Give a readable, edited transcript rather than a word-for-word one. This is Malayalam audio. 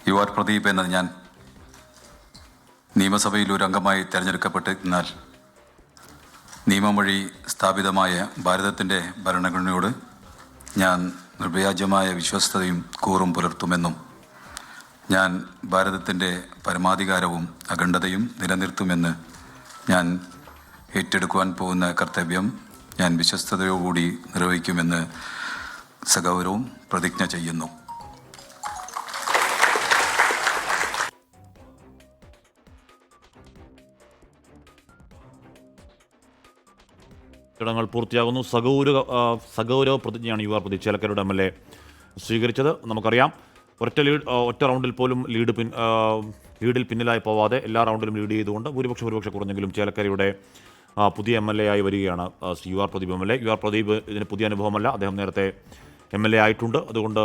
യു ആർ പ്രദീപ് എന്ന ഞാൻ നിയമസഭയിൽ ഒരു അംഗമായി തിരഞ്ഞെടുക്കപ്പെട്ടിരുന്നാൽ നിയമം വഴി സ്ഥാപിതമായ ഭാരതത്തിൻ്റെ ഭരണഘടനയോട് ഞാൻ നിർവ്യാജമായ വിശ്വസ്തതയും കൂറും പുലർത്തുമെന്നും ഞാൻ ഭാരതത്തിൻ്റെ പരമാധികാരവും അഖണ്ഡതയും നിലനിർത്തുമെന്ന് ഞാൻ ഏറ്റെടുക്കുവാൻ പോകുന്ന കർത്തവ്യം ഞാൻ വിശ്വസ്തയോടുകൂടി നിർവഹിക്കുമെന്ന് സഗൗരവം പ്രതിജ്ഞ ചെയ്യുന്നു. ചടങ്ങുകൾ പൂർത്തിയാകുന്നു. സഗൗരവ പ്രതിജ്ഞയാണ് യു ആർ പ്രദീപ് ചേലക്കരയുടെ MLA സ്വീകരിച്ചത്. നമുക്കറിയാം, ഒറ്റ റൗണ്ടിൽ പോലും ലീഡിൽ പിന്നിലായി പോവാതെ എല്ലാ റൗണ്ടിലും ലീഡ് ചെയ്തുകൊണ്ട് ഭൂരിപക്ഷം കുറഞ്ഞെങ്കിലും ചേലക്കരയുടെ പുതിയ MLA ആയി വരികയാണ് you are Pradeep MLA. You are Pradeep ഇതിന് പുതിയ അനുഭവമല്ല, അദ്ദേഹം നേരത്തെ MLA ആയിട്ടുണ്ട്. അതുകൊണ്ട്